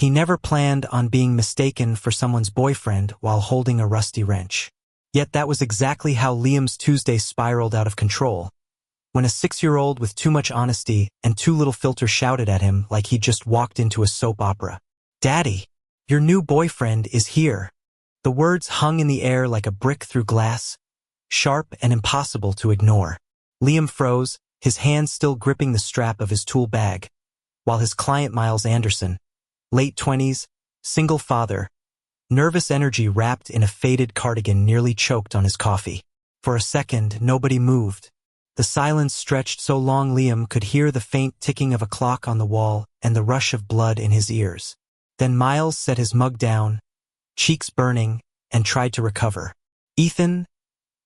He never planned on being mistaken for someone's boyfriend while holding a rusty wrench. Yet that was exactly how Liam's Tuesday spiraled out of control, when a 6-year-old with too much honesty and too little filter shouted at him like he'd just walked into a soap opera. "Daddy, your new boyfriend is here." The words hung in the air like a brick through glass, sharp and impossible to ignore. Liam froze, his hand still gripping the strap of his tool bag, while his client Miles Anderson, late 20s, single father, nervous energy wrapped in a faded cardigan, nearly choked on his coffee. For a second, nobody moved. The silence stretched so long Liam could hear the faint ticking of a clock on the wall and the rush of blood in his ears. Then Miles set his mug down, cheeks burning, and tried to recover. "Ethan,"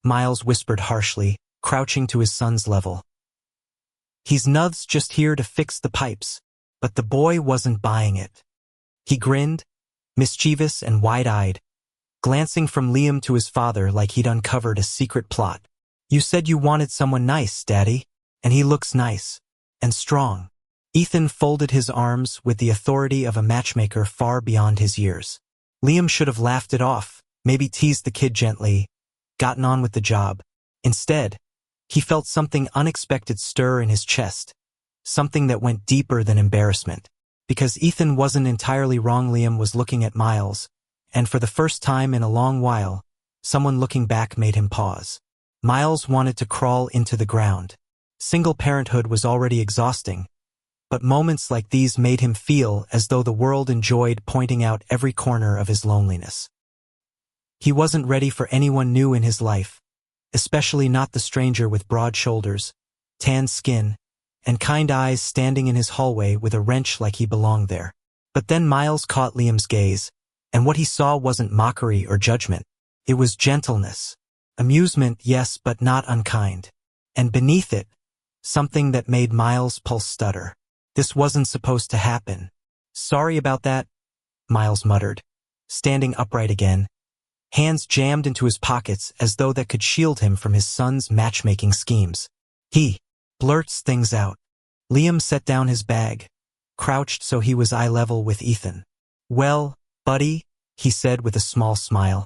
Miles whispered harshly, crouching to his son's level. "He's nuts just here to fix the pipes." But the boy wasn't buying it. He grinned, mischievous and wide-eyed, glancing from Liam to his father like he'd uncovered a secret plot. "You said you wanted someone nice, Daddy, and he looks nice and strong." Ethan folded his arms with the authority of a matchmaker far beyond his years. Liam should have laughed it off, maybe teased the kid gently, gotten on with the job. Instead, he felt something unexpected stir in his chest, something that went deeper than embarrassment. Because Ethan wasn't entirely wrong, Liam was looking at Miles, and for the first time in a long while, someone looking back made him pause. Miles wanted to crawl into the ground. Single parenthood was already exhausting, but moments like these made him feel as though the world enjoyed pointing out every corner of his loneliness. He wasn't ready for anyone new in his life, especially not the stranger with broad shoulders, tan skin, and kind eyes standing in his hallway with a wrench like he belonged there. But then Miles caught Liam's gaze, and what he saw wasn't mockery or judgment. It was gentleness. Amusement, yes, but not unkind. And beneath it, something that made Miles' pulse stutter. This wasn't supposed to happen. "Sorry about that," Miles muttered, standing upright again, hands jammed into his pockets as though that could shield him from his son's matchmaking schemes. He blurts things out. Liam set down his bag, crouched so he was eye level with Ethan. "Well, buddy," he said with a small smile,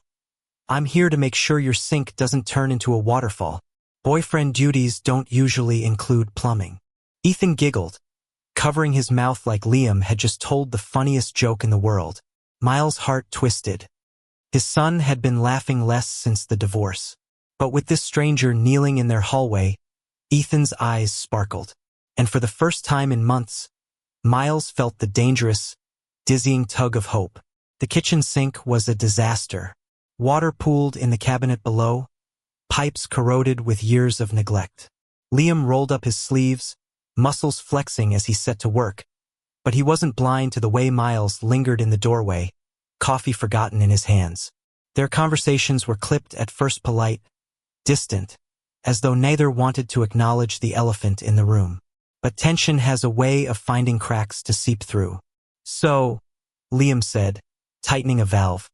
"I'm here to make sure your sink doesn't turn into a waterfall. Boyfriend duties don't usually include plumbing." Ethan giggled, covering his mouth like Liam had just told the funniest joke in the world. Miles' heart twisted. His son had been laughing less since the divorce. But with this stranger kneeling in their hallway, Ethan's eyes sparkled. And for the first time in months, Miles felt the dangerous, dizzying tug of hope. The kitchen sink was a disaster. Water pooled in the cabinet below, pipes corroded with years of neglect. Liam rolled up his sleeves, muscles flexing as he set to work, but he wasn't blind to the way Miles lingered in the doorway, coffee forgotten in his hands. Their conversations were clipped at first polite, distant, as though neither wanted to acknowledge the elephant in the room. But tension has a way of finding cracks to seep through. "So," Liam said, tightening a valve,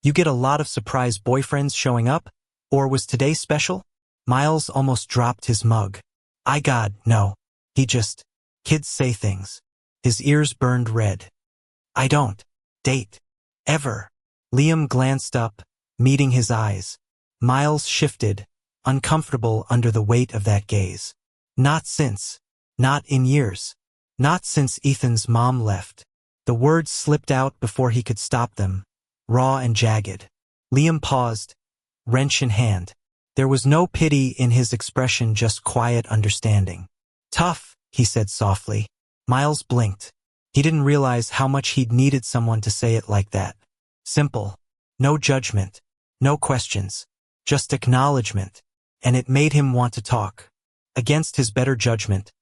"you get a lot of surprise boyfriends showing up? Or was today special?" Miles almost dropped his mug. God, no. Kids say things." His ears burned red. "I don't date. Ever." Liam glanced up, meeting his eyes. Miles shifted, uncomfortable under the weight of that gaze. Not in years. Not since Ethan's mom left." The words slipped out before he could stop them, raw and jagged. Liam paused, wrench in hand. There was no pity in his expression, just quiet understanding. "Tough," he said softly. Miles blinked. He didn't realize how much he'd needed someone to say it like that. Simple. No judgment. No questions. Just acknowledgement. And it made him want to talk. Against his better judgment,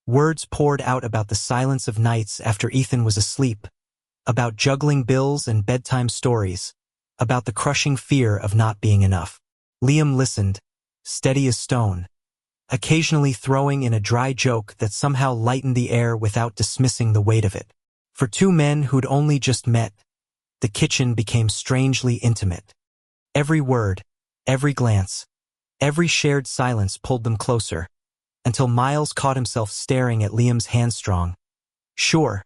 words poured out about the silence of nights after Ethan was asleep, about juggling bills and bedtime stories, about the crushing fear of not being enough. Liam listened, steady as stone, occasionally throwing in a dry joke that somehow lightened the air without dismissing the weight of it. For two men who'd only just met, the kitchen became strangely intimate. Every word, every glance, every shared silence pulled them closer, until Miles caught himself staring at Liam's handstrong, sure,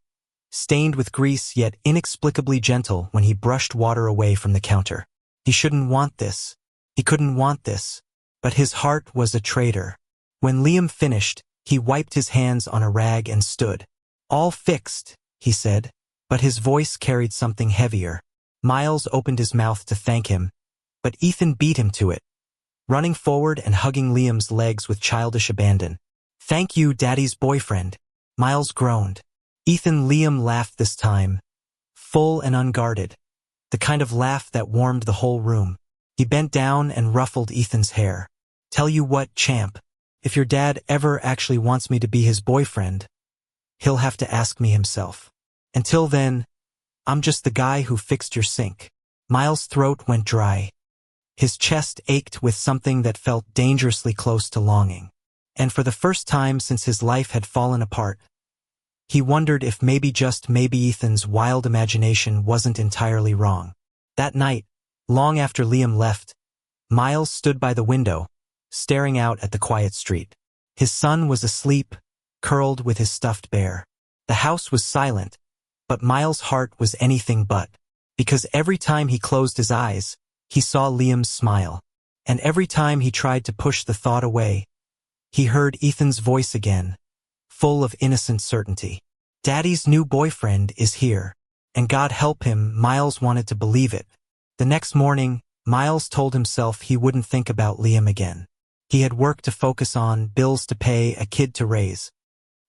stained with grease yet inexplicably gentle when he brushed water away from the counter. He shouldn't want this. He couldn't want this. But his heart was a traitor. When Liam finished, he wiped his hands on a rag and stood. "All fixed," he said, but his voice carried something heavier. Miles opened his mouth to thank him, but Ethan beat him to it, running forward and hugging Liam's legs with childish abandon. "Thank you, Daddy's boyfriend," Miles groaned. Liam laughed this time, full and unguarded, the kind of laugh that warmed the whole room. He bent down and ruffled Ethan's hair. "Tell you what, champ, if your dad ever actually wants me to be his boyfriend, he'll have to ask me himself. Until then, I'm just the guy who fixed your sink." Miles' throat went dry. His chest ached with something that felt dangerously close to longing. And for the first time since his life had fallen apart, he wondered if maybe just maybe Ethan's wild imagination wasn't entirely wrong. That night, long after Liam left, Miles stood by the window, staring out at the quiet street. His son was asleep, curled with his stuffed bear. The house was silent, but Miles' heart was anything but, because every time he closed his eyes, he saw Liam's smile, and every time he tried to push the thought away, he heard Ethan's voice again, full of innocent certainty. "Daddy's new boyfriend is here." And God help him, Miles wanted to believe it. The next morning, Miles told himself he wouldn't think about Liam again. He had work to focus on, bills to pay, a kid to raise.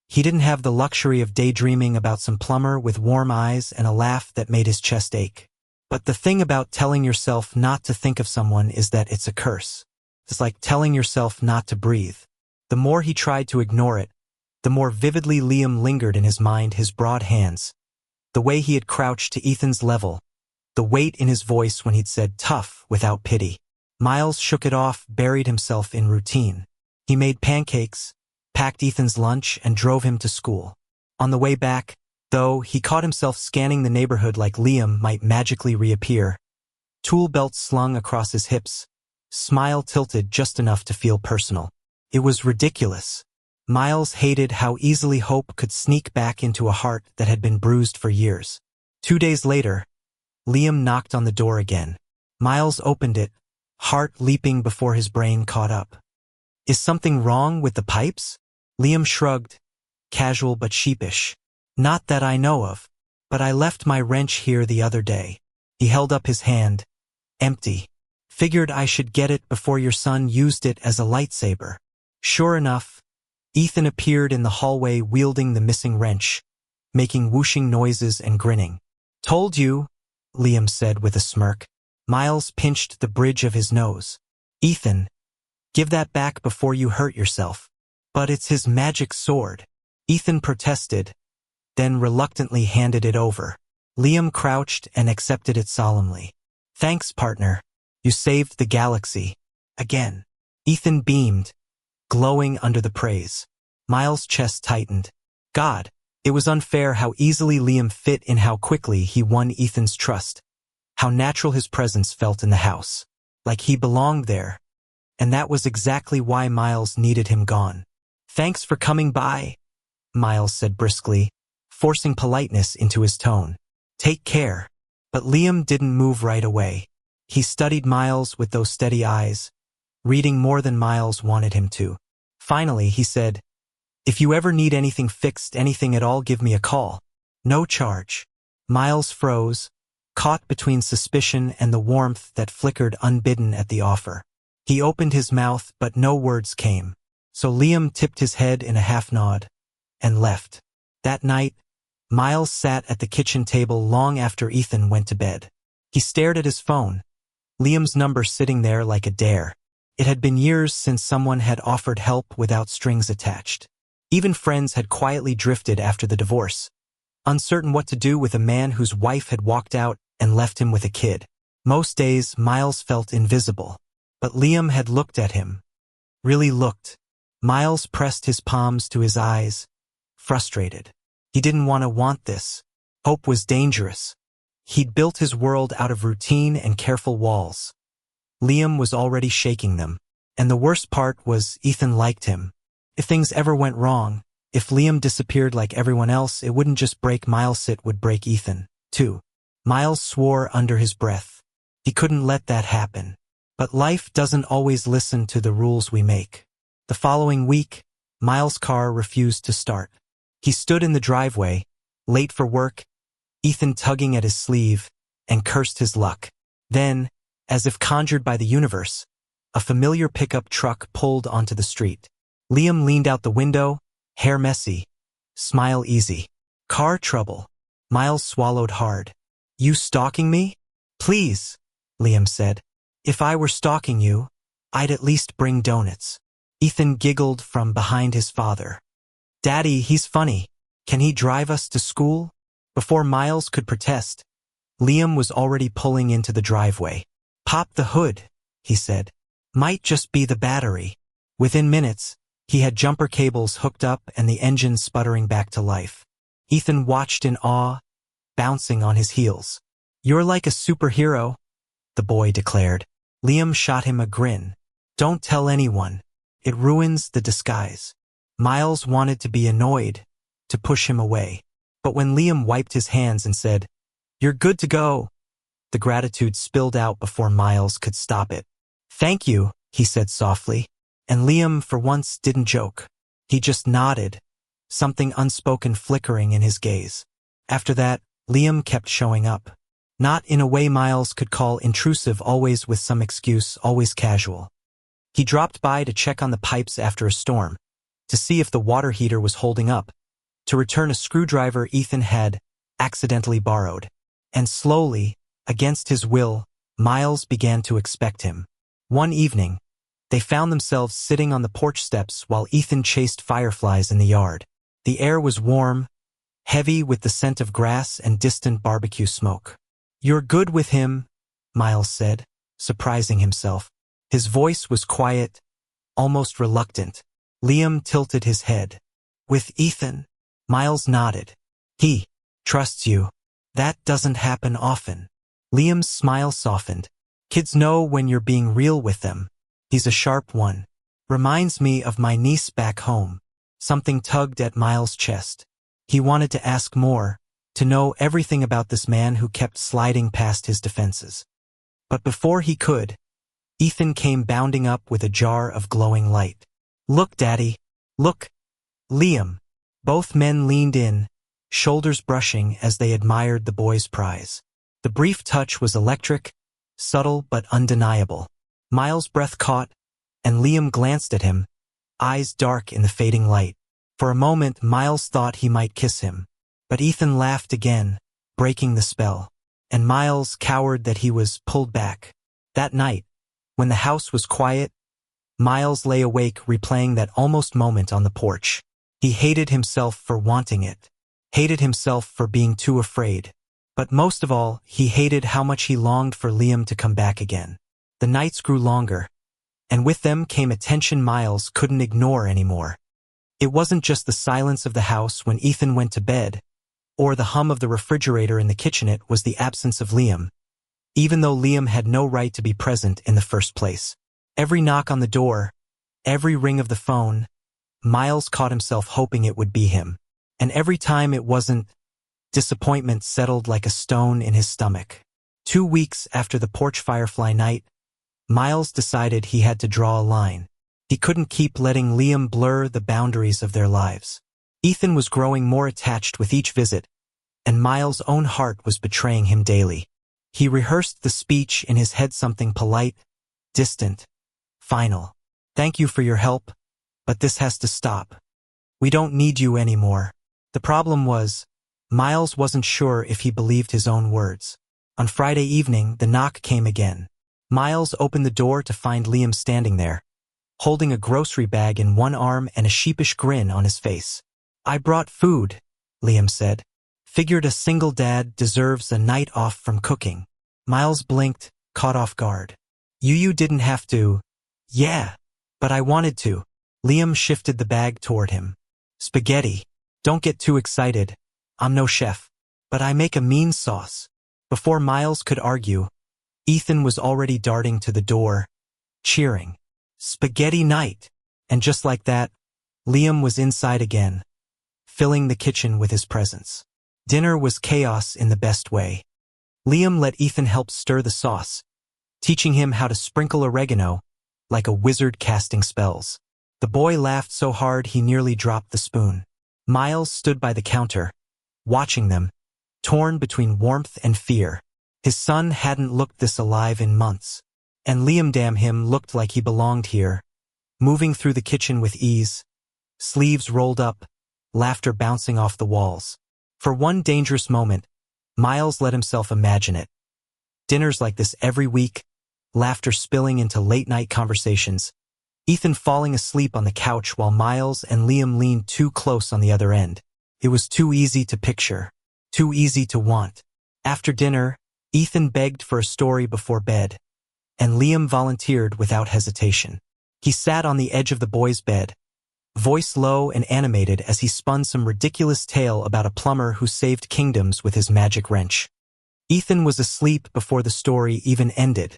He didn't have the luxury of daydreaming about some plumber with warm eyes and a laugh that made his chest ache. But the thing about telling yourself not to think of someone is that it's a curse. It's like telling yourself not to breathe. The more he tried to ignore it, the more vividly Liam lingered in his mind, his broad hands, the way he had crouched to Ethan's level, the weight in his voice when he'd said tough without pity. Miles shook it off, buried himself in routine. He made pancakes, packed Ethan's lunch, and drove him to school. On the way back, though, he caught himself scanning the neighborhood like Liam might magically reappear. Tool belts slung across his hips, smile tilted just enough to feel personal. It was ridiculous. Miles hated how easily hope could sneak back into a heart that had been bruised for years. 2 days later, Liam knocked on the door again. Miles opened it, heart leaping before his brain caught up. "Is something wrong with the pipes?" Liam shrugged, casual but sheepish. "Not that I know of, but I left my wrench here the other day." He held up his hand, empty. "Figured I should get it before your son used it as a lightsaber." Sure enough, Ethan appeared in the hallway wielding the missing wrench, making whooshing noises and grinning. "Told you," Liam said with a smirk. Miles pinched the bridge of his nose. "Ethan, give that back before you hurt yourself." "But it's his magic sword." Ethan protested, then reluctantly handed it over. Liam crouched and accepted it solemnly. "Thanks, partner. You saved the galaxy." Again. Ethan beamed, glowing under the praise. Miles' chest tightened. God, it was unfair how easily Liam fit in, how quickly he won Ethan's trust, how natural his presence felt in the house, like he belonged there. And that was exactly why Miles needed him gone. "Thanks for coming by," Miles said briskly, forcing politeness into his tone. "Take care." But Liam didn't move right away. He studied Miles with those steady eyes, reading more than Miles wanted him to. Finally, he said, "If you ever need anything fixed, anything at all, give me a call. No charge." Miles froze, caught between suspicion and the warmth that flickered unbidden at the offer. He opened his mouth, but no words came. So Liam tipped his head in a half-nod and left. That night, Miles sat at the kitchen table long after Ethan went to bed. He stared at his phone, Liam's number sitting there like a dare. It had been years since someone had offered help without strings attached. Even friends had quietly drifted after the divorce, uncertain what to do with a man whose wife had walked out and left him with a kid. Most days, Miles felt invisible. But Liam had looked at him. Really looked. Miles pressed his palms to his eyes, frustrated. He didn't want this. Hope was dangerous. He'd built his world out of routine and careful walls. Liam was already shaking them. And the worst part was Ethan liked him. If things ever went wrong, If Liam disappeared like everyone else, it wouldn't just break Miles, it would break Ethan, too. Miles swore under his breath. He couldn't let that happen. But life doesn't always listen to the rules we make. The following week, Miles' car refused to start. He stood in the driveway, late for work, Ethan tugging at his sleeve, and cursed his luck. Then, as if conjured by the universe, a familiar pickup truck pulled onto the street. Liam leaned out the window, hair messy, smile easy. Car trouble. Miles swallowed hard. You stalking me? Please, Liam said. If I were stalking you, I'd at least bring donuts. Ethan giggled from behind his father. Daddy, he's funny. Can he drive us to school? Before Miles could protest, Liam was already pulling into the driveway. Pop the hood, he said. Might just be the battery. Within minutes, he had jumper cables hooked up and the engine sputtering back to life. Ethan watched in awe, bouncing on his heels. You're like a superhero, the boy declared. Liam shot him a grin. Don't tell anyone. It ruins the disguise. Miles wanted to be annoyed, to push him away. But when Liam wiped his hands and said, You're good to go, the gratitude spilled out before Miles could stop it. Thank you, he said softly. And Liam, for once, didn't joke. He just nodded, something unspoken flickering in his gaze. After that, Liam kept showing up. Not in a way Miles could call intrusive, always with some excuse, always casual. He dropped by to check on the pipes after a storm, to see if the water heater was holding up, to return a screwdriver Ethan had accidentally borrowed. And slowly, against his will, Miles began to expect him. One evening, they found themselves sitting on the porch steps while Ethan chased fireflies in the yard. The air was warm, heavy with the scent of grass and distant barbecue smoke. You're good with him, Miles said, surprising himself. His voice was quiet, almost reluctant. Liam tilted his head. With Ethan? Miles nodded. He trusts you. That doesn't happen often. Liam's smile softened. Kids know when you're being real with them. He's a sharp one. Reminds me of my niece back home. Something tugged at Miles' chest. He wanted to ask more, to know everything about this man who kept sliding past his defenses. But before he could, Ethan came bounding up with a jar of glowing light. Look, Daddy. Look. Liam. Both men leaned in, shoulders brushing as they admired the boy's prize. The brief touch was electric, subtle but undeniable. Miles' breath caught, and Liam glanced at him, eyes dark in the fading light. For a moment, Miles thought he might kiss him. But Ethan laughed again, breaking the spell. And Miles cowered that he was pulled back. That night, when the house was quiet, Miles lay awake replaying that almost moment on the porch. He hated himself for wanting it. Hated himself for being too afraid. But most of all, he hated how much he longed for Liam to come back again. The nights grew longer, and with them came a tension Miles couldn't ignore anymore. It wasn't just the silence of the house when Ethan went to bed, or the hum of the refrigerator in the kitchen. It was the absence of Liam, even though Liam had no right to be present in the first place. Every knock on the door, every ring of the phone, Miles caught himself hoping it would be him. And every time it wasn't, disappointment settled like a stone in his stomach. 2 weeks after the porch firefly night, Miles decided he had to draw a line. He couldn't keep letting Liam blur the boundaries of their lives. Ethan was growing more attached with each visit, and Miles' own heart was betraying him daily. He rehearsed the speech in his head, something polite, distant, final. Thank you for your help, but this has to stop. We don't need you anymore. The problem was, Miles wasn't sure if he believed his own words. On Friday evening, the knock came again. Miles opened the door to find Liam standing there, holding a grocery bag in one arm and a sheepish grin on his face. I brought food, Liam said. Figured a single dad deserves a night off from cooking. Miles blinked, caught off guard. You didn't have to. Yeah, but I wanted to. Liam shifted the bag toward him. Spaghetti. Don't get too excited. I'm no chef. But I make a mean sauce. Before Miles could argue, Ethan was already darting to the door, cheering. Spaghetti night. And just like that, Liam was inside again, filling the kitchen with his presence. Dinner was chaos in the best way. Liam let Ethan help stir the sauce, teaching him how to sprinkle oregano like a wizard casting spells. The boy laughed so hard he nearly dropped the spoon. Miles stood by the counter, watching them, torn between warmth and fear. His son hadn't looked this alive in months, and Liam, damn him, looked like he belonged here, moving through the kitchen with ease, sleeves rolled up, laughter bouncing off the walls. For one dangerous moment, Miles let himself imagine it. Dinners like this every week, laughter spilling into late-night conversations, Ethan falling asleep on the couch while Miles and Liam leaned too close on the other end. It was too easy to picture, too easy to want. After dinner, Ethan begged for a story before bed, and Liam volunteered without hesitation. He sat on the edge of the boy's bed, voice low and animated as he spun some ridiculous tale about a plumber who saved kingdoms with his magic wrench. Ethan was asleep before the story even ended,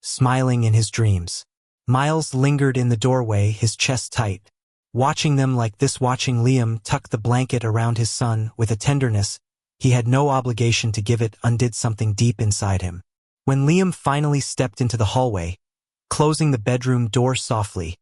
smiling in his dreams. Miles lingered in the doorway, his chest tight, watching them like this, watching Liam tuck the blanket around his son with a tenderness he had no obligation to give it undid something deep inside him. When Liam finally stepped into the hallway, closing the bedroom door softly,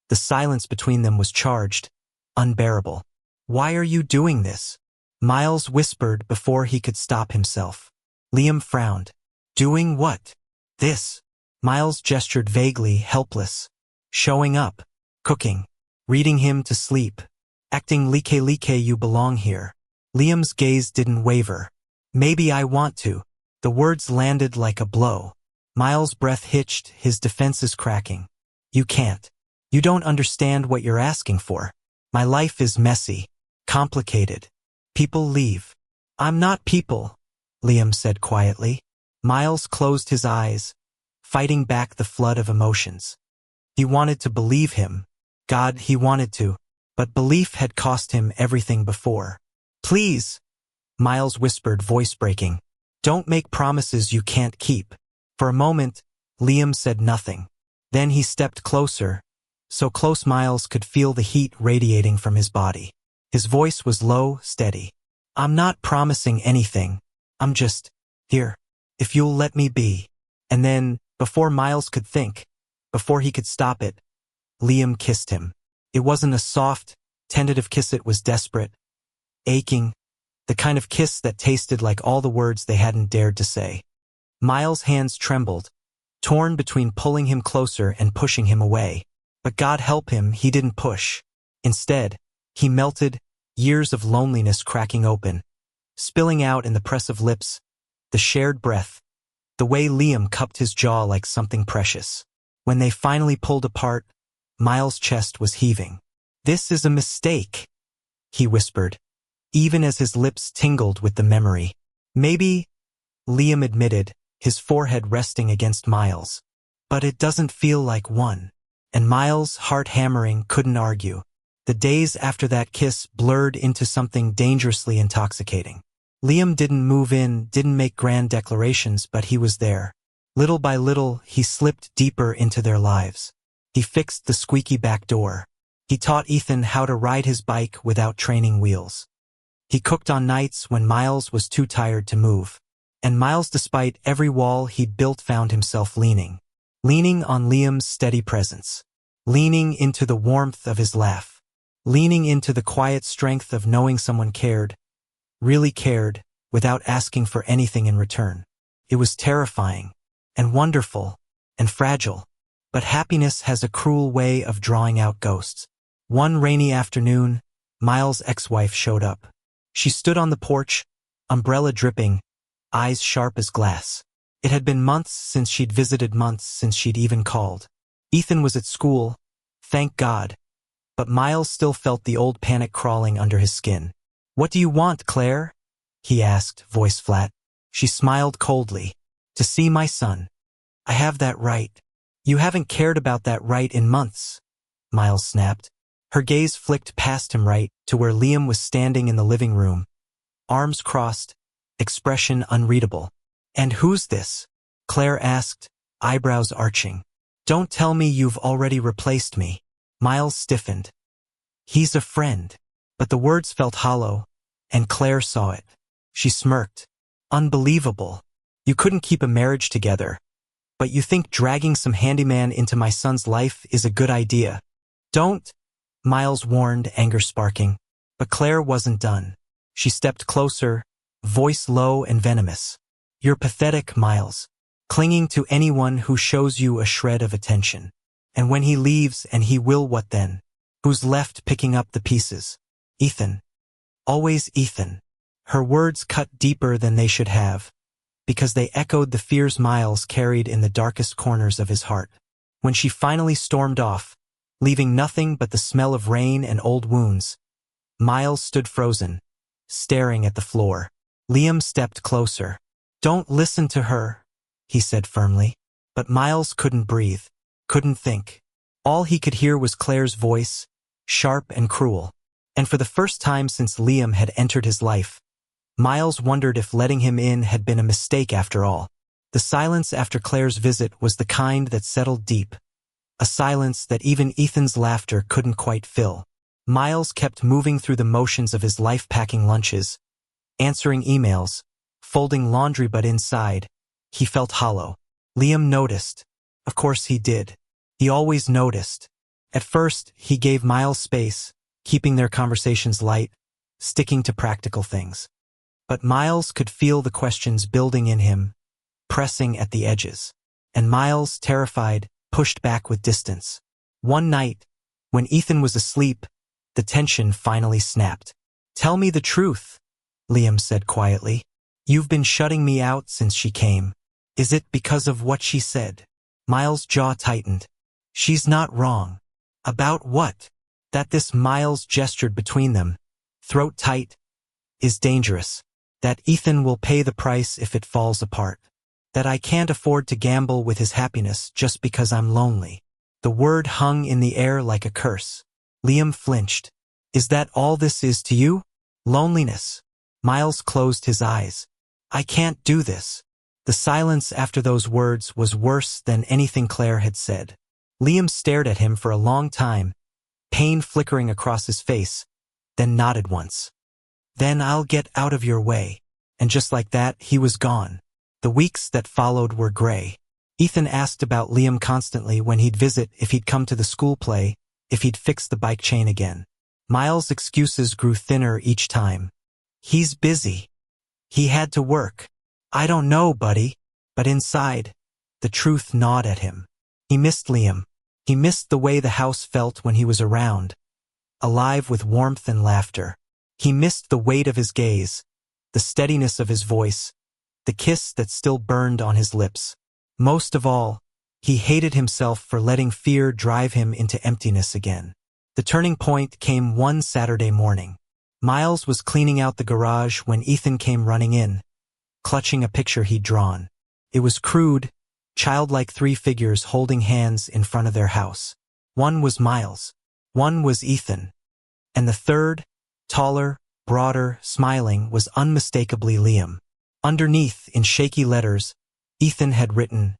the silence between them was charged, unbearable. "Why are you doing this?" Miles whispered before he could stop himself. Liam frowned. "Doing what?" "This." Miles gestured vaguely, helpless. "Showing up, cooking, reading him to sleep, acting like you belong here." Liam's gaze didn't waver. "Maybe I want to." The words landed like a blow. Miles' breath hitched, his defenses cracking. "You can't. You don't understand what you're asking for. My life is messy, complicated. People leave." "I'm not people," Liam said quietly. Miles closed his eyes, fighting back the flood of emotions. He wanted to believe him. God, he wanted to. But belief had cost him everything before. "Please," Miles whispered, voice breaking. "Don't make promises you can't keep." For a moment, Liam said nothing. Then he stepped closer, so close Miles could feel the heat radiating from his body. His voice was low, steady. "I'm not promising anything. I'm just here, if you'll let me be." And then, before Miles could think, before he could stop it, Liam kissed him. It wasn't a soft, tentative kiss, it was desperate, aching, the kind of kiss that tasted like all the words they hadn't dared to say. Miles' hands trembled, torn between pulling him closer and pushing him away. But God help him, he didn't push. Instead, he melted, years of loneliness cracking open, spilling out in the press of lips, the shared breath, the way Liam cupped his jaw like something precious. When they finally pulled apart, Miles' chest was heaving. "This is a mistake," he whispered, even as his lips tingled with the memory. "Maybe," Liam admitted, his forehead resting against Miles. "But it doesn't feel like one." And Miles, heart hammering, couldn't argue. The days after that kiss blurred into something dangerously intoxicating. Liam didn't move in, didn't make grand declarations, but he was there. Little by little, he slipped deeper into their lives. He fixed the squeaky back door. He taught Ethan how to ride his bike without training wheels. He cooked on nights when Miles was too tired to move. And Miles, despite every wall he'd built, found himself leaning on Liam's steady presence, leaning into the warmth of his laugh, leaning into the quiet strength of knowing someone cared, really cared, without asking for anything in return. It was terrifying, and wonderful, and fragile, but happiness has a cruel way of drawing out ghosts. One rainy afternoon, Miles' ex-wife showed up. She stood on the porch, umbrella dripping, eyes sharp as glass. It had been months since she'd visited, months since she'd even called. Ethan was at school, thank God, but Miles still felt the old panic crawling under his skin. "What do you want, Claire?" he asked, voice flat. She smiled coldly. "To see my son." "I have that right." "You haven't cared about that right in months," Miles snapped. Her gaze flicked past him right to where Liam was standing in the living room, arms crossed, expression unreadable. "And who's this?" Claire asked, eyebrows arching. "Don't tell me you've already replaced me." Miles stiffened. "He's a friend." But the words felt hollow, and Claire saw it. She smirked. Unbelievable. You couldn't keep a marriage together. But you think dragging some handyman into my son's life is a good idea. Don't, Miles warned, anger sparking. But Claire wasn't done. She stepped closer, voice low and venomous. You're pathetic, Miles. Clinging to anyone who shows you a shred of attention. And when he leaves, and he will, what then? Who's left picking up the pieces? Ethan. Always Ethan. Her words cut deeper than they should have, because they echoed the fears Miles carried in the darkest corners of his heart. When she finally stormed off, leaving nothing but the smell of rain and old wounds, Miles stood frozen, staring at the floor. Liam stepped closer. Don't listen to her, he said firmly. But Miles couldn't breathe, couldn't think. All he could hear was Claire's voice, sharp and cruel. And for the first time since Liam had entered his life, Miles wondered if letting him in had been a mistake after all. The silence after Claire's visit was the kind that settled deep, a silence that even Ethan's laughter couldn't quite fill. Miles kept moving through the motions of his life, packing lunches, answering emails, folding laundry, but inside, he felt hollow. Liam noticed. Of course he did. He always noticed. At first, he gave Miles space, keeping their conversations light, sticking to practical things. But Miles could feel the questions building in him, pressing at the edges. And Miles, terrified, pushed back with distance. One night, when Ethan was asleep, the tension finally snapped. Tell me the truth, Liam said quietly. You've been shutting me out since she came. Is it because of what she said? Miles' jaw tightened. She's not wrong. About what? That this, Miles gestured between them, throat tight, is dangerous. That Ethan will pay the price if it falls apart. That I can't afford to gamble with his happiness just because I'm lonely. The word hung in the air like a curse. Liam flinched. Is that all this is to you? Loneliness. Miles closed his eyes. I can't do this. The silence after those words was worse than anything Claire had said. Liam stared at him for a long time, pain flickering across his face, then nodded once. Then I'll get out of your way. And just like that, he was gone. The weeks that followed were gray. Ethan asked about Liam constantly when he'd visit, if he'd come to the school play, if he'd fix the bike chain again. Miles' excuses grew thinner each time. He's busy. He had to work. I don't know, buddy. But inside, the truth gnawed at him. He missed Liam. He missed the way the house felt when he was around, alive with warmth and laughter. He missed the weight of his gaze, the steadiness of his voice, the kiss that still burned on his lips. Most of all, he hated himself for letting fear drive him into emptiness again. The turning point came one Saturday morning. Miles was cleaning out the garage when Ethan came running in, clutching a picture he'd drawn. It was crude, childlike, three figures holding hands in front of their house. One was Miles. One was Ethan. And the third, taller, broader, smiling, was unmistakably Liam. Underneath, in shaky letters, Ethan had written,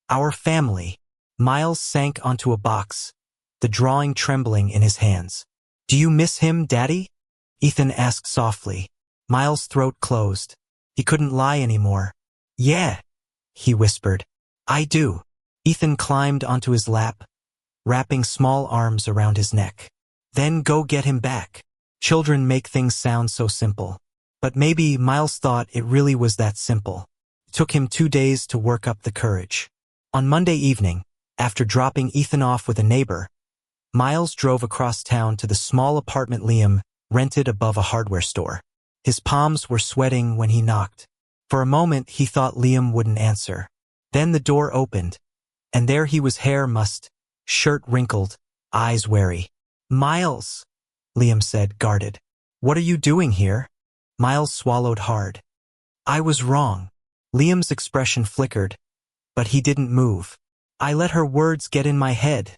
Our family. Miles sank onto a box, the drawing trembling in his hands. Do you miss him, Daddy? Ethan asked softly. Miles' throat closed. He couldn't lie anymore. Yeah, he whispered. I do. Ethan climbed onto his lap, wrapping small arms around his neck. Then go get him back. Children make things sound so simple. But maybe Miles thought it really was that simple. It took him 2 days to work up the courage. On Monday evening, after dropping Ethan off with a neighbor, Miles drove across town to the small apartment Liam rented above a hardware store. His palms were sweating when he knocked. For a moment, he thought Liam wouldn't answer. Then the door opened, and there he was, hair mussed, shirt wrinkled, eyes wary. Miles, Liam said, guarded. What are you doing here? Miles swallowed hard. I was wrong. Liam's expression flickered, but he didn't move. I let her words get in my head,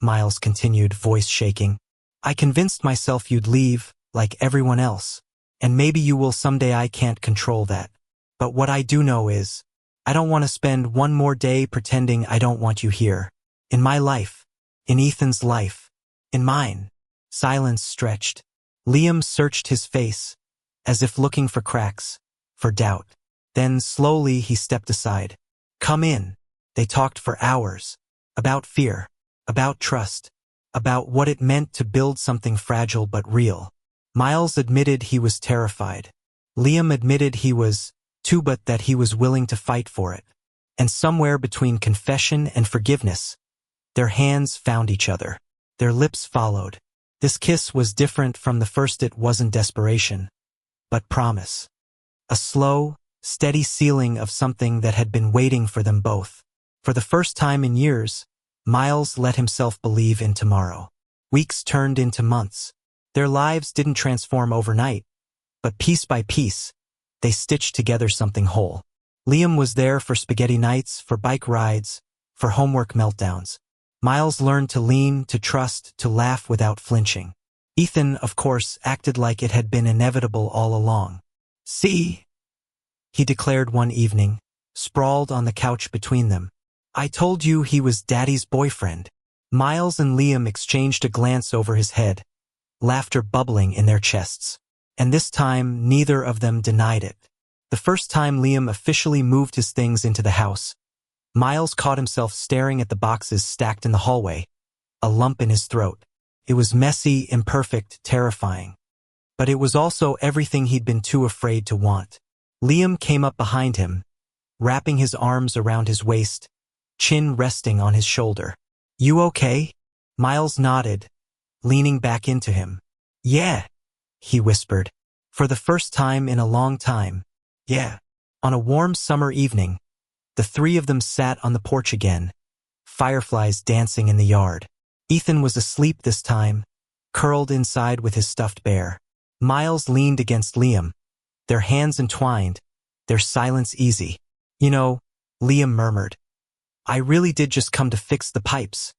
Miles continued, voice shaking. I convinced myself you'd leave, like everyone else. And maybe you will someday. I can't control that. But what I do know is, I don't want to spend one more day pretending I don't want you here. In my life. In Ethan's life. In mine. Silence stretched. Liam searched his face, as if looking for cracks, for doubt. Then slowly he stepped aside. "Come in." They talked for hours. About fear, about trust, about what it meant to build something fragile but real. Miles admitted he was terrified. Liam admitted he was, too, but that he was willing to fight for it. And somewhere between confession and forgiveness, their hands found each other. Their lips followed. This kiss was different from the first. It wasn't desperation, but promise. A slow, steady sealing of something that had been waiting for them both. For the first time in years, Miles let himself believe in tomorrow. Weeks turned into months. Their lives didn't transform overnight, but piece by piece, they stitched together something whole. Liam was there for spaghetti nights, for bike rides, for homework meltdowns. Miles learned to lean, to trust, to laugh without flinching. Ethan, of course, acted like it had been inevitable all along. "See," he declared one evening, sprawled on the couch between them. "I told you he was Daddy's boyfriend." Miles and Liam exchanged a glance over his head, laughter bubbling in their chests. And this time, neither of them denied it. The first time Liam officially moved his things into the house, Miles caught himself staring at the boxes stacked in the hallway, a lump in his throat. It was messy, imperfect, terrifying. But it was also everything he'd been too afraid to want. Liam came up behind him, wrapping his arms around his waist, chin resting on his shoulder. "You okay?" Miles nodded, leaning back into him. "Yeah," he whispered. For the first time in a long time. "Yeah." On a warm summer evening, the three of them sat on the porch again, fireflies dancing in the yard. Ethan was asleep this time, curled inside with his stuffed bear. Miles leaned against Liam, their hands entwined, their silence easy. "You know," Liam murmured, "I really did just come to fix the pipes."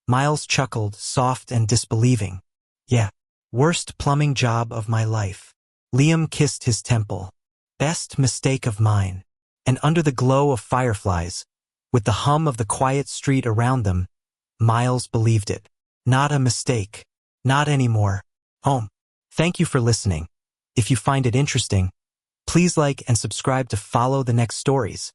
Miles chuckled, soft and disbelieving. "Yeah, worst plumbing job of my life." Liam kissed his temple. "Best mistake of mine." And under the glow of fireflies, with the hum of the quiet street around them, Miles believed it. Not a mistake. Not anymore. Home. Thank you for listening. If you find it interesting, please like and subscribe to follow the next stories.